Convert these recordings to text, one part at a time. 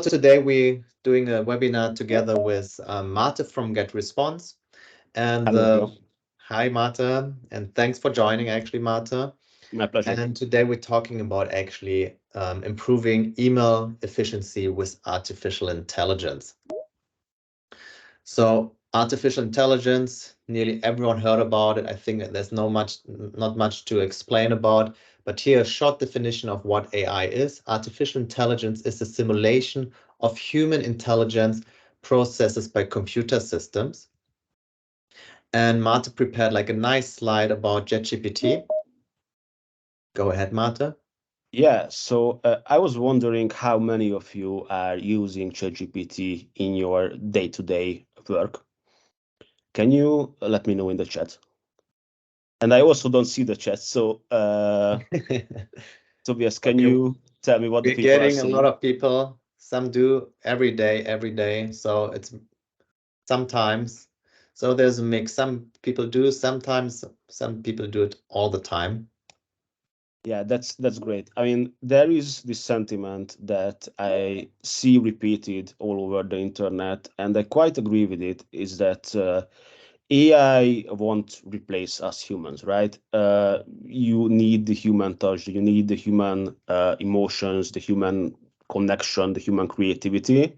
Today we're doing a webinar together with Mate from GetResponse. And Hello, hi, Mate, and thanks for joining, actually, Mate. my pleasure. And today we're talking about actually improving email efficiency with artificial intelligence. So artificial intelligence, nearly everyone heard about it. I think that there's not much to explain about, but here a short definition of what AI is. Artificial intelligence is a simulation of human intelligence processes by computer systems. And Marta prepared like a nice slide about ChatGPT. Go ahead, Marta. Yeah, so I was wondering how many of you are using ChatGPT in your day-to-day work. Can you let me know in the chat? And I also don't see the chat, so Tobias, can Okay, you tell me what the we're people are getting a lot saying? of people. Some do every day. So it's sometimes. So there's a mix. Some people do sometimes, some people do it all the time. Yeah, that's great. I mean, there is this sentiment that I see repeated all over the internet, and I quite agree with it, is that AI won't replace us humans, right? You need the human touch, you need the human emotions, the human connection, the human creativity.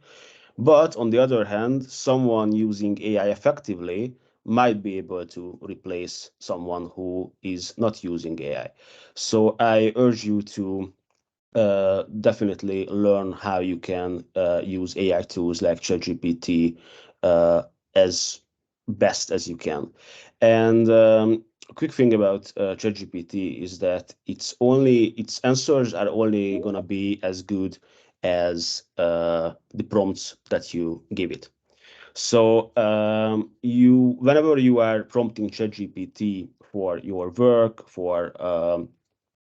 But on the other hand, someone using AI effectively might be able to replace someone who is not using AI. So I urge you to definitely learn how you can use AI tools like ChatGPT as best as you can. And a quick thing about ChatGPT is that its answers are only gonna be as good as the prompts that you give it. So whenever you are prompting ChatGPT for your work, for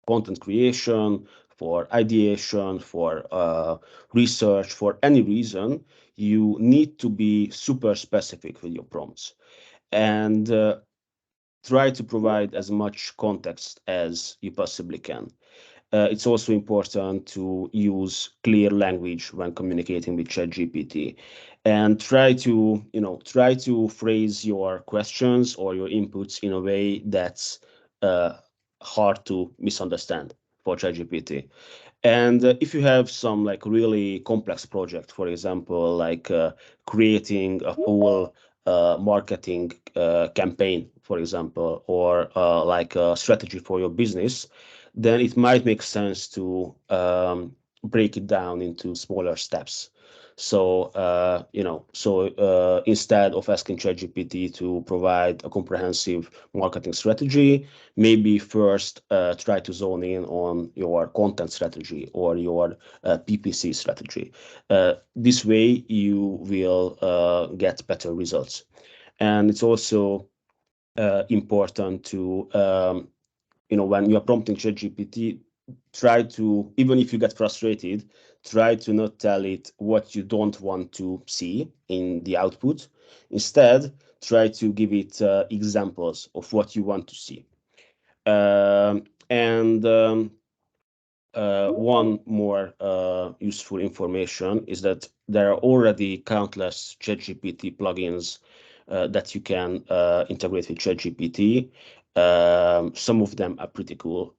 content creation, for ideation, for research, for any reason, you need to be super specific with your prompts and try to provide as much context as you possibly can. It's also important to use clear language when communicating with ChatGPT, and try to phrase your questions or your inputs in a way that's uh, hard to misunderstand for ChatGPT. And if you have some like really complex project, for example, like creating a whole marketing campaign, for example, or like a strategy for your business, then it might make sense to break it down into smaller steps. So instead of asking ChatGPT to provide a comprehensive marketing strategy, maybe first try to zone in on your content strategy or your PPC strategy. This way, you will get better results. And it's also important to when you are prompting ChatGPT, try to, even if you get frustrated, try to not tell it what you don't want to see in the output. Instead, try to give it examples of what you want to see. And One more useful information is that there are already countless ChatGPT plugins that you can integrate with ChatGPT. Some of them are pretty cool.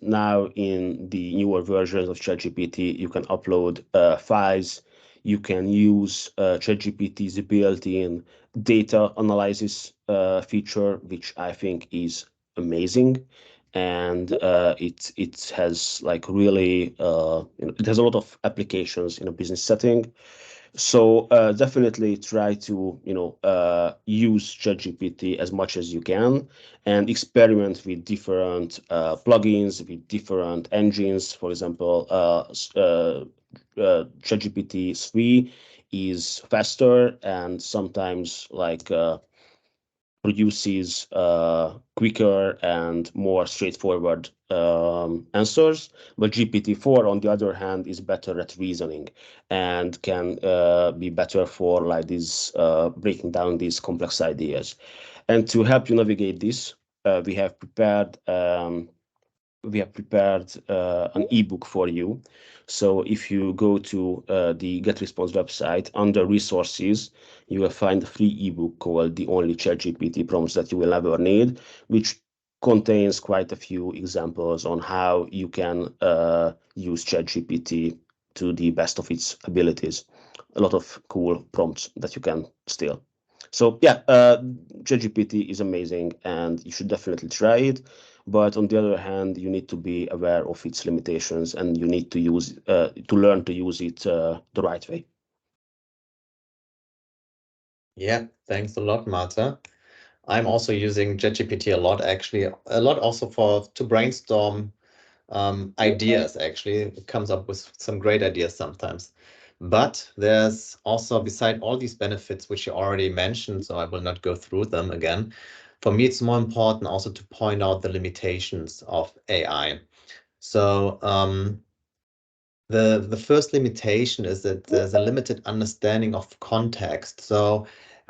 Now, in the newer versions of ChatGPT, you can upload files. You can use ChatGPT's built-in data analysis feature, which I think is amazing. And it has like really it has a lot of applications in a business setting. So definitely try to use ChatGPT as much as you can and experiment with different plugins, with different engines. For example, ChatGPT 3 is faster and sometimes like produces quicker and more straightforward answers. But GPT-4, on the other hand, is better at reasoning and can be better for like these breaking down these complex ideas. And to help you navigate this, we have prepared we have prepared an ebook for you. So if you go to the GetResponse website, under resources, you will find a free ebook called The Only ChatGPT Prompts That You Will Ever Need, which contains quite a few examples on how you can use ChatGPT to the best of its abilities. A lot of cool prompts that you can steal. So yeah, ChatGPT is amazing and you should definitely try it. But on the other hand, you need to be aware of its limitations and you need to learn to use it the right way. Yeah, thanks a lot, Marta. I'm also using ChatGPT a lot, actually, a lot also to brainstorm ideas. Actually, it comes up with some great ideas sometimes. But there's also, beside all these benefits, which you already mentioned, so I will not go through them again. For me, it's more important also to point out the limitations of AI. So the first limitation is that there's a limited understanding of context. So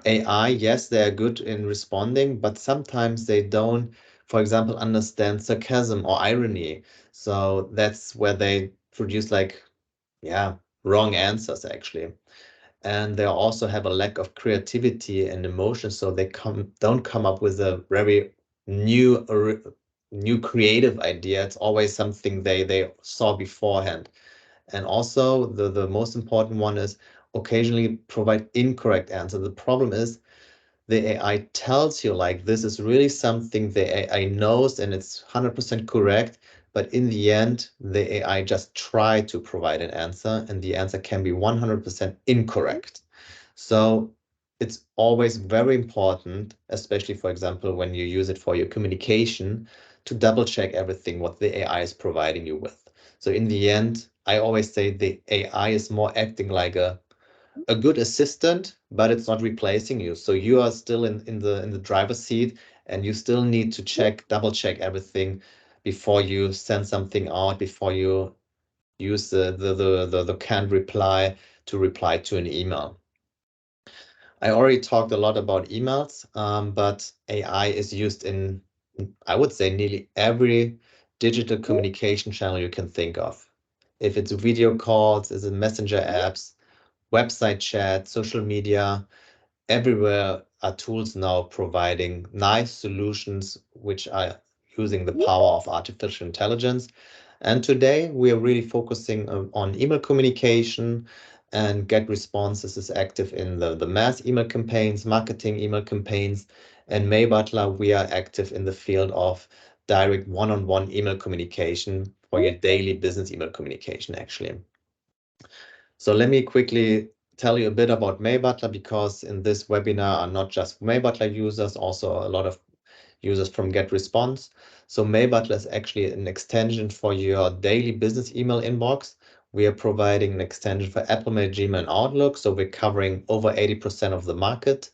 AI, yes, they are good in responding, but sometimes they don't, for example, understand sarcasm or irony. So that's where they produce like, yeah, wrong answers actually. And they also have a lack of creativity and emotion, so they don't come up with a very new new creative idea. It's always something they saw beforehand. And also the most important one is occasionally provide incorrect answer. The problem is the AI tells you like this is really something the AI knows and it's 100% correct, but in the end, the AI just tried to provide an answer and the answer can be 100% incorrect. So it's always very important, especially for example, when you use it for your communication, to double check everything what the AI is providing you with. So in the end, I always say the AI is more acting like a good assistant, but it's not replacing you. So you are still in the driver's seat and you still need to double check everything before you send something out, before you use the canned reply to reply to an email. I already talked a lot about emails, but AI is used in, I would say, nearly every digital communication channel you can think of. If it's video calls, is it messenger apps, website chat, social media, everywhere are tools now providing nice solutions which are using the power of artificial intelligence. And today we are really focusing on email communication, and GetResponse is active in the mass email campaigns, marketing email campaigns, and Mailbutler, we are active in the field of direct one-on-one email communication for your daily business email communication, actually. So let me quickly tell you a bit about Mailbutler, because in this webinar are not just Mailbutler users, also a lot of users from GetResponse. So Mailbutler is actually an extension for your daily business email inbox. We are providing an extension for Apple Mail, Gmail, and Outlook. So we're covering over 80% of the market.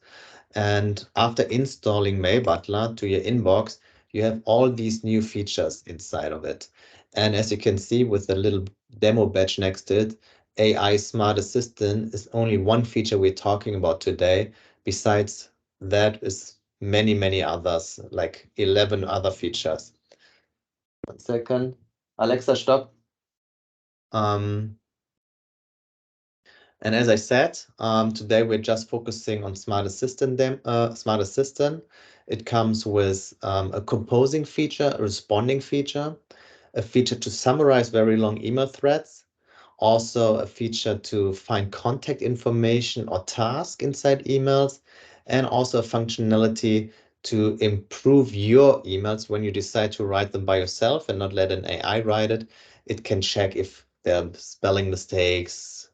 And after installing Mailbutler to your inbox, you have all these new features inside of it. And as you can see with the little demo badge next to it, AI Smart Assistant is only one feature we're talking about today. Besides that is many others, like 11 other features. 1 second. Alexa, stop. And as I said, today we're just focusing on Smart Assistant. Smart Assistant. It comes with a composing feature, a responding feature, a feature to summarize very long email threads, also a feature to find contact information or task inside emails, and also a functionality to improve your emails when you decide to write them by yourself and not let an AI write it. It can check if there are spelling mistakes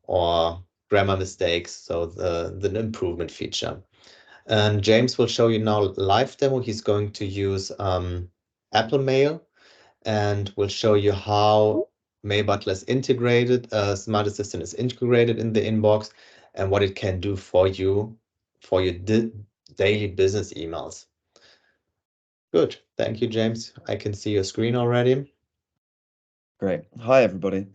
or grammar mistakes, so the improvement feature. And James will show you now live demo. He's going to use Apple Mail and will show you how Mailbutler is integrated, Smart Assistant is integrated in the inbox, and what it can do for you for your daily business emails. Good. Thank you, James. I can see your screen already. Great. Hi, everybody.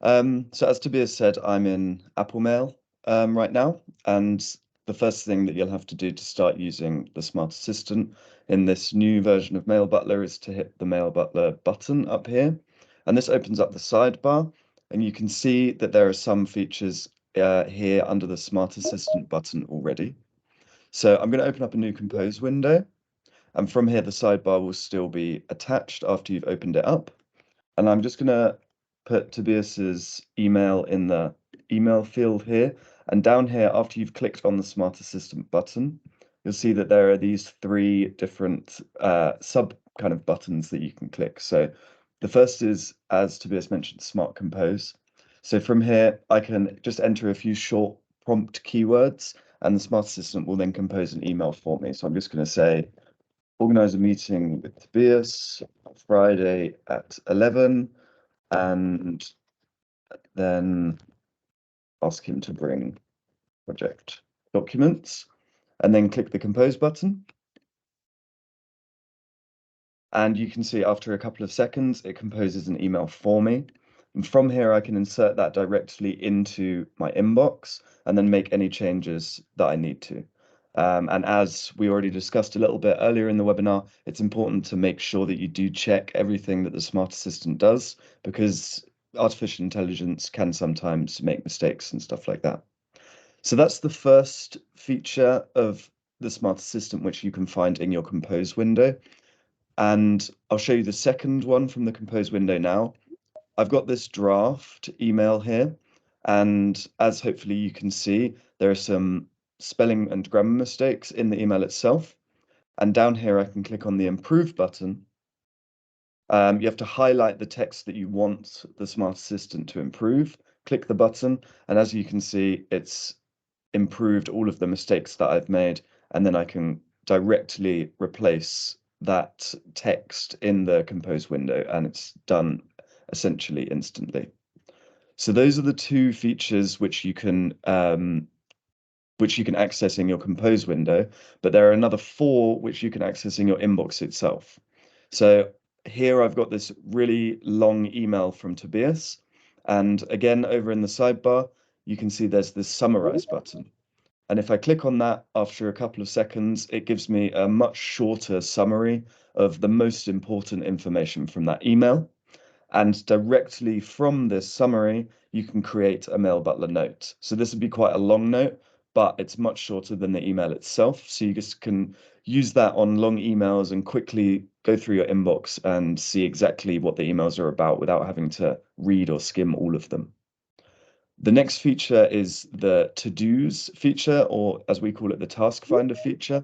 So as Tobias said, I'm in Apple Mail right now, and the first thing that you'll have to do to start using the Smart Assistant in this new version of Mailbutler is to hit the Mailbutler button up here. And this opens up the sidebar, and you can see that there are some features here under the Smart Assistant button already. So I'm going to open up a new Compose window, and from here the sidebar will still be attached after you've opened it up. And I'm just going to put Tobias's email in the email field here. And down here, after you've clicked on the Smart Assistant button, you'll see that there are these 3 different sub kind of buttons that you can click. So the first is, as Tobias mentioned, Smart Compose. So from here, I can just enter a few short prompt keywords, and the Smart Assistant will then compose an email for me. So I'm just going to say, organize a meeting with Tobias Friday at 11, and then ask him to bring project documents, and then click the Compose button. And you can see after a couple of seconds, it composes an email for me. And from here, I can insert that directly into my inbox and then make any changes that I need to. And as we already discussed a little bit earlier in the webinar, it's important to make sure that you do check everything that the Smart Assistant does, because artificial intelligence can sometimes make mistakes and stuff like that. So that's the first feature of the Smart Assistant, which you can find in your Compose window. And I'll show you the second one from the Compose window now. I've got this draft email here, and as hopefully you can see, there are some spelling and grammar mistakes in the email itself. And down here, I can click on the Improve button. You have to highlight the text that you want the Smart Assistant to improve, click the button, and as you can see, it's improved all of the mistakes that I've made, and then I can directly replace that text in the Compose window, and it's done essentially instantly. So those are the 2 features which you can access in your Compose window, but there are another 4 which you can access in your inbox itself. So here I've got this really long email from Tobias, and again over in the sidebar you can see there's this summarize button. And if I click on that after a couple of seconds, it gives me a much shorter summary of the most important information from that email. And directly from this summary, you can create a Mailbutler note. So this would be quite a long note, but it's much shorter than the email itself. So you just can use that on long emails and quickly go through your inbox and see exactly what the emails are about without having to read or skim all of them. The next feature is the to-dos feature, or as we call it, the task finder feature.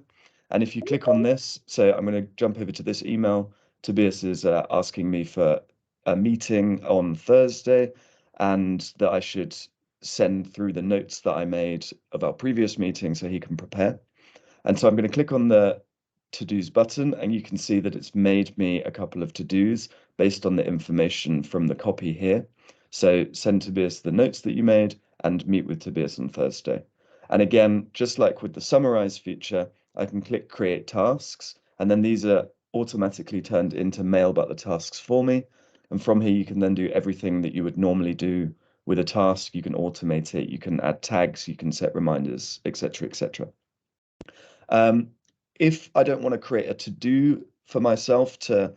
And if you click on this, so I'm going to jump over to this email. Tobias is asking me for a meeting on Thursday, and that I should send through the notes that I made of our previous meeting so he can prepare. And so I'm going to click on the to-dos button, and you can see that it's made me a couple of to-dos based on the information from the copy here. So send Tobias the notes that you made and meet with Tobias on Thursday. And again, just like with the summarize feature, I can click create tasks, and then these are automatically turned into Mailbutler tasks for me. And from here, you can then do everything that you would normally do with a task. You can automate it, you can add tags, you can set reminders, etc., etc. If I don't want to create a to-do for myself to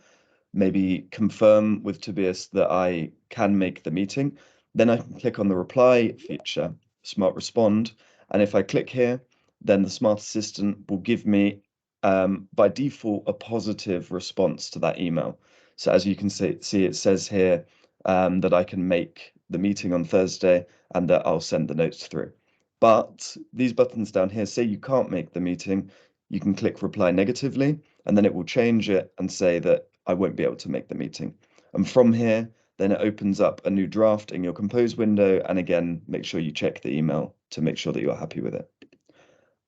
maybe confirm with Tobias that I can make the meeting, then I can click on the reply feature, Smart Respond. And if I click here, then the Smart Assistant will give me, by default, a positive response to that email. So as you can see it says here that I can make the meeting on Thursday and that I'll send the notes through. But these buttons down here say you can't make the meeting. You can click reply negatively, and then it will change it and say that I won't be able to make the meeting. And from here, then it opens up a new draft in your Compose window. And again, make sure you check the email to make sure that you're happy with it.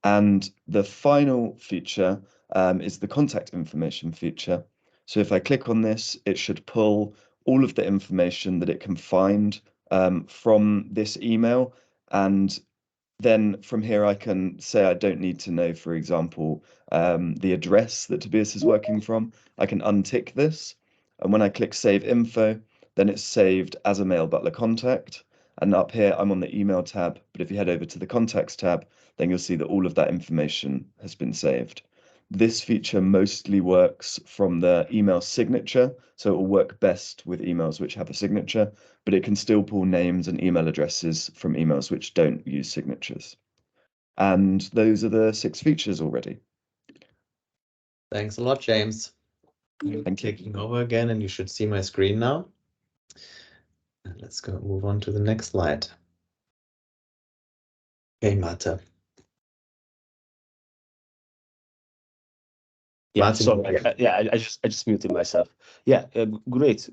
And the final feature is the contact information feature. So if I click on this, it should pull all of the information that it can find from this email. And then from here, I can say I don't need to know, for example, the address that Tobias is working from. I can untick this. And when I click Save Info, then it's saved as a Mailbutler contact. And up here, I'm on the email tab, but if you head over to the contacts tab, then you'll see that all of that information has been saved. This feature mostly works from the email signature, so it will work best with emails which have a signature, but it can still pull names and email addresses from emails which don't use signatures. And those are the 6 features already. Thanks a lot, James. I'm taking over again, and you should see my screen now. Let's go move on to the next slide. Okay, Marta. Yeah, Martin, sorry. I just muted myself. Yeah, great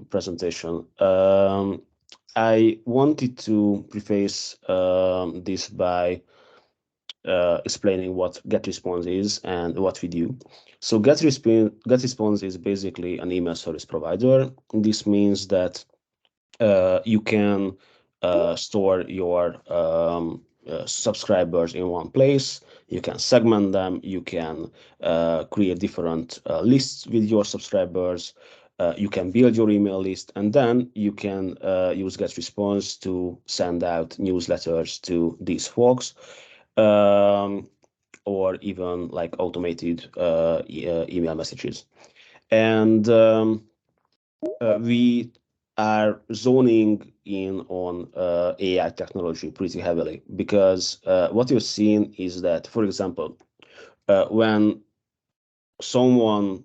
presentation. I wanted to preface this by explaining what GetResponse is and what we do. So GetResponse is basically an email service provider. This means that you can store your subscribers in one place. You can segment them. You can create different lists with your subscribers. You can build your email list, and then you can use GetResponse to send out newsletters to these folks, or even like automated email messages. And we are zoning in on AI technology pretty heavily, because what you've seen is that, for example, when someone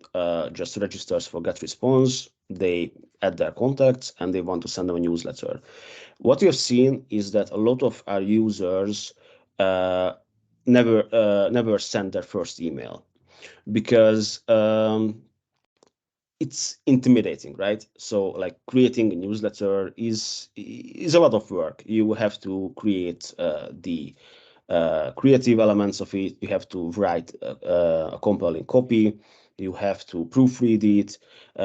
just registers for GetResponse, they add their contacts and they want to send them a newsletter. What we have seen is that a lot of our users never send their first email, because it's intimidating, right? So like creating a newsletter is a lot of work. You have to create the creative elements of it. You have to write a compelling copy. You have to proofread it.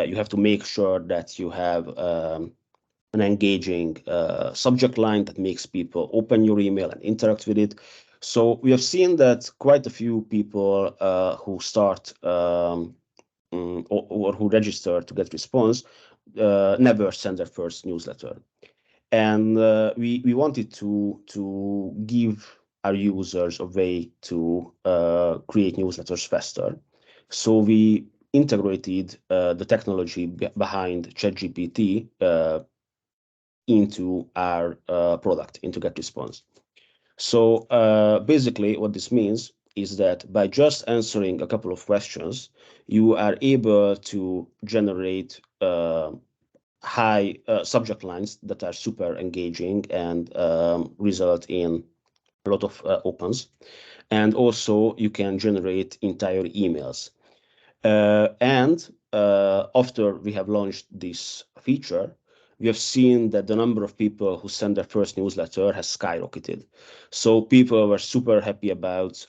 You have to make sure that you have an engaging subject line that makes people open your email and interact with it. So we have seen that quite a few people who start or who register to GetResponse never send their first newsletter. And we wanted to give our users a way to create newsletters faster. So we integrated the technology behind ChatGPT into our product, into GetResponse. So basically what this means is that by just answering a couple of questions, you are able to generate high subject lines that are super engaging and result in a lot of opens. And also you can generate entire emails. And after we have launched this feature, we have seen that the number of people who send their first newsletter has skyrocketed. So people were super happy about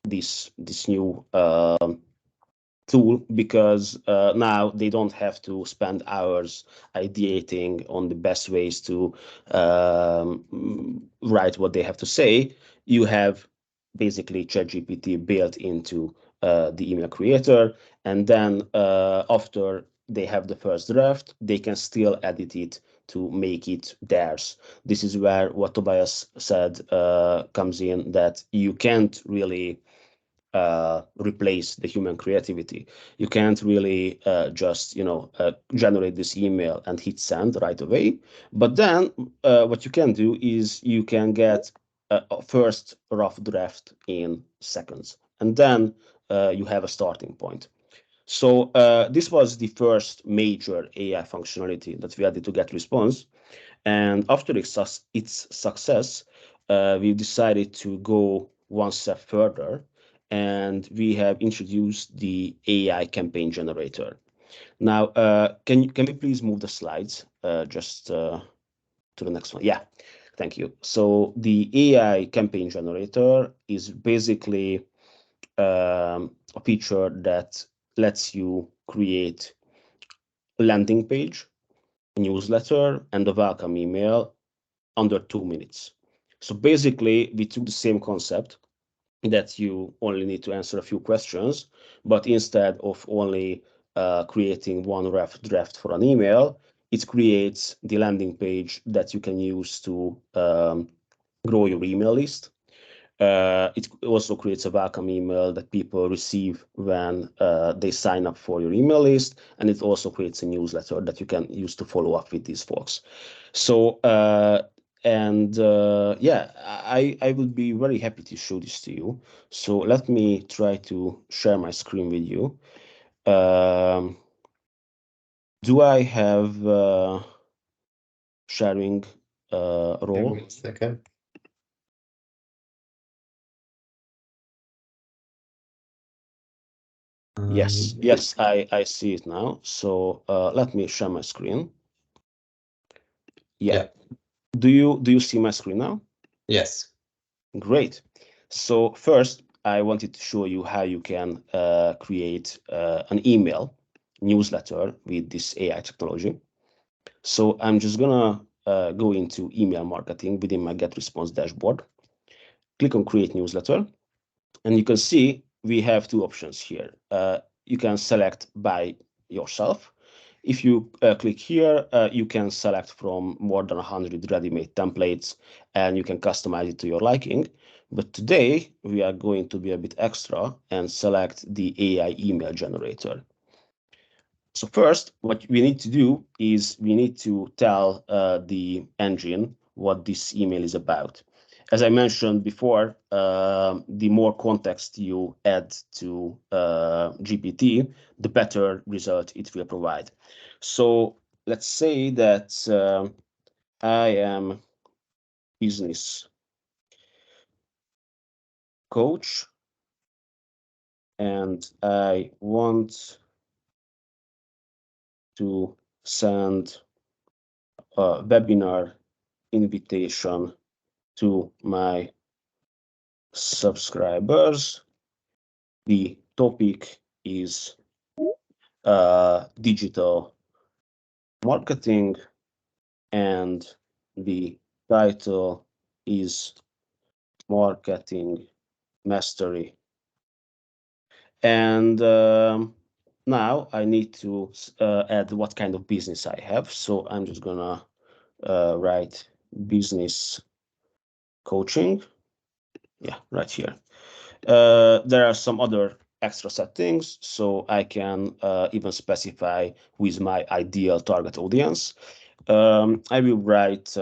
this new tool, because now they don't have to spend hours ideating on the best ways to write what they have to say. You have basically ChatGPT built into the email creator, and then after they have the first draft, they can still edit it to make it theirs. This is where what Tobias said comes in, that you can't really replace the human creativity. You can't really just generate this email and hit send right away. But then what you can do is you can get a first rough draft in seconds, and then you have a starting point. So this was the first major AI functionality that we added to GetResponse. And after its success, we decided to go one step further, and we have introduced the AI campaign generator. Now, can we please move the slides just to the next one? Yeah, thank you. So the AI campaign generator is basically a feature that lets you create a landing page, a newsletter, and a welcome email under 2 minutes. So basically, we took the same concept that you only need to answer a few questions, but instead of only creating one rough draft for an email, it creates the landing page that you can use to grow your email list. It also creates a welcome email that people receive when they sign up for your email list, and it also creates a newsletter that you can use to follow up with these folks. So yeah, I would be very happy to show this to you. So let me try to share my screen with you. Do I have sharing role? Wait a second. Yes, I see it now. So let me share my screen. Yeah. Do you see my screen now? Yes. Great. So first, I wanted to show you how you can create an email newsletter with this AI technology. So I'm just gonna go into email marketing within my GetResponse dashboard. Click on Create Newsletter, and you can see we have two options here. You can select by yourself. If you click here, you can select from more than 100 ready-made templates, and you can customize it to your liking. But today, we are going to be a bit extra and select the AI email generator. So first, what we need to do is we need to tell the engine what this email is about. As I mentioned before, the more context you add to GPT, the better result it will provide. So let's say that I am business coach and I want to send a webinar invitation to my subscribers. The topic is digital marketing, and the title is Marketing Mastery. And now I need to add what kind of business I have. So I'm just gonna write business coaching. Yeah, right here. There are some other extra settings, so I can even specify who is my ideal target audience. I will write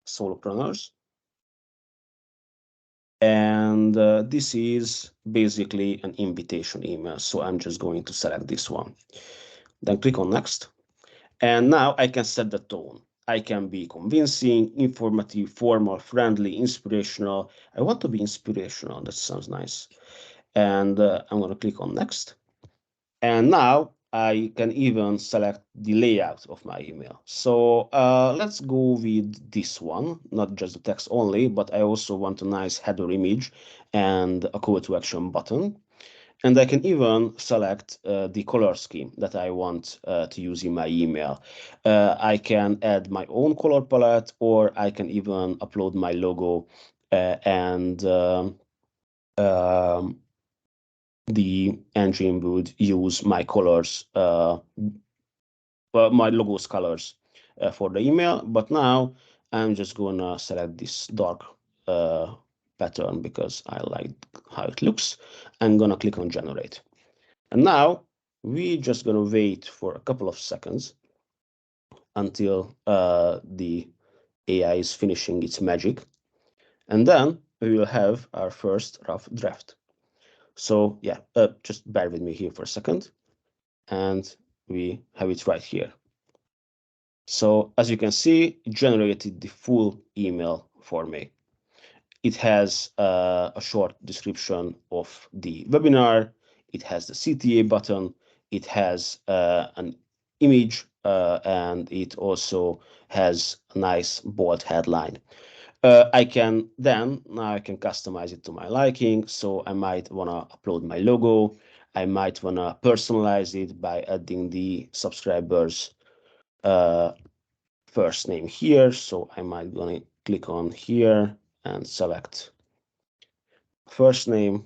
solopreneurs, and this is basically an invitation email, so I'm just going to select this one. Then click on next, and now I can set the tone. I can be convincing, informative, formal, friendly, inspirational. I want to be inspirational. That sounds nice. And I'm going to click on next. And now I can even select the layout of my email. So let's go with this one, not just the text only, but I also want a nice header image and a call to action button. And I can even select the color scheme that I want to use in my email. I can add my own color palette, or I can even upload my logo and the engine would use my colors, my logo's colors for the email. But now I'm just gonna select this dark pattern because I like how it looks. I'm gonna click on generate. And now we're just gonna wait for a couple of seconds until the AI is finishing its magic. And then we will have our first rough draft. So yeah, just bear with me here for a second. And we have it right here. So as you can see, it generated the full email for me. It has a short description of the webinar. It has the CTA button. It has an image, and it also has a nice bold headline. Now I can customize it to my liking. So I might want to upload my logo. I might want to personalize it by adding the subscribers first name here. So I might gonna click on here and select first name.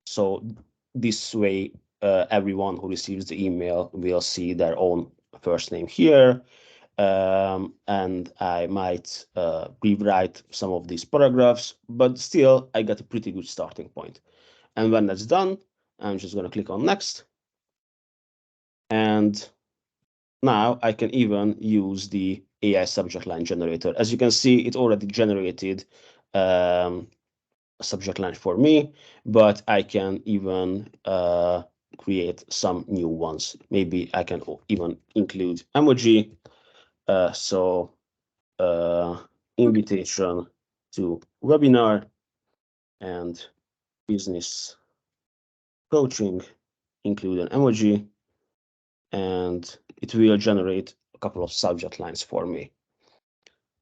So this way, everyone who receives the email will see their own first name here, and I might rewrite some of these paragraphs, but still I got a pretty good starting point. And when that's done, I'm just going to click on next. And now I can even use the AI subject line generator. As you can see, it already generated a subject line for me, but I can even create some new ones. Maybe I can even include emoji. So invitation to webinar and business coaching, include an emoji, and it will generate a couple of subject lines for me.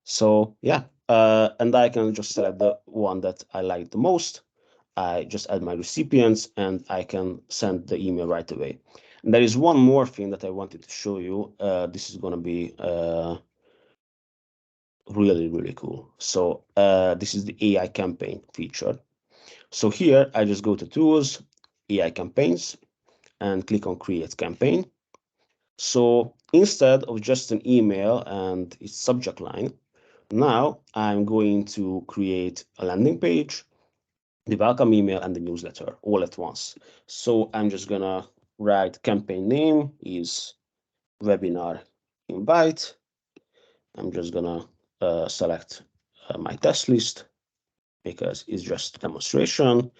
So yeah, and I can just select the one that I like the most. I just add my recipients and I can send the email right away. And there is one more thing that I wanted to show you. This is going to be really, really cool. So this is the AI campaign feature. So here I just go to Tools, AI Campaigns, and click on Create Campaign. So instead of just an email and its subject line, now I'm going to create a landing page, the welcome email, and the newsletter all at once. So I'm just gonna write campaign name is webinar invite. I'm just gonna select my test list because it's just demonstration.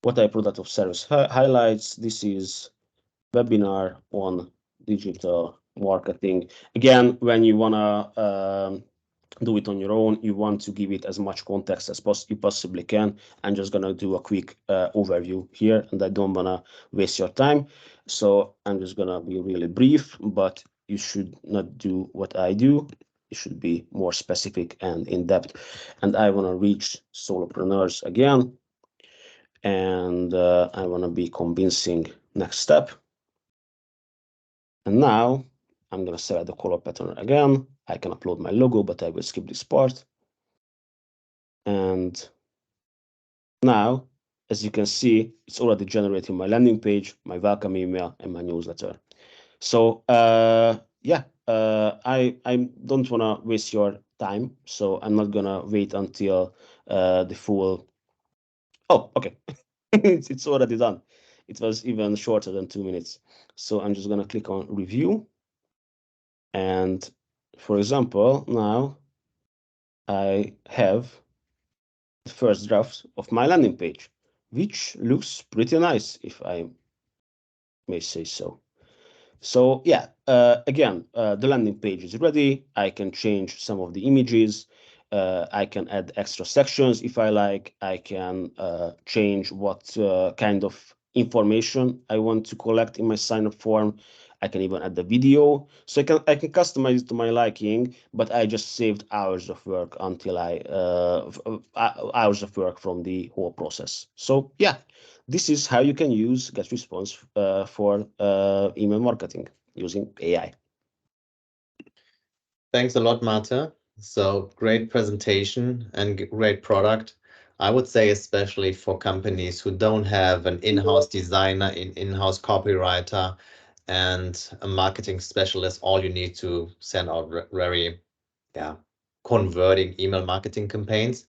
What I product of service highlights. This is webinar on digital marketing. Again, when you wanna do it on your own, you want to give it as much context as you possibly can. I'm just gonna do a quick overview here, and I don't wanna waste your time. So I'm just gonna be really brief, but you should not do what I do. It should be more specific and in depth. And I wanna reach solopreneurs again. And I wanna be convincing next step. And now I'm gonna select the color pattern again. I can upload my logo, but I will skip this part. And now, as you can see, it's already generating my landing page, my welcome email, and my newsletter. So yeah, I don't want to waste your time, so I'm not gonna wait until the full. Oh, okay, it's already done. It was even shorter than 2 minutes. So I'm just gonna click on review, and for example, now I have the first draft of my landing page, which looks pretty nice, if I may say so. So yeah, again, the landing page is ready. I can change some of the images. I can add extra sections if I like. I can change what kind of information I want to collect in my sign-up form. I can even add the video. So I can customize it to my liking, but I just saved hours of work until hours of work from the whole process. So yeah, this is how you can use GetResponse for email marketing using AI. Thanks a lot, Mate. So great presentation and great product. I would say especially for companies who don't have an in-house designer, in-house copywriter, and a marketing specialist, all you need to send out very converting email marketing campaigns.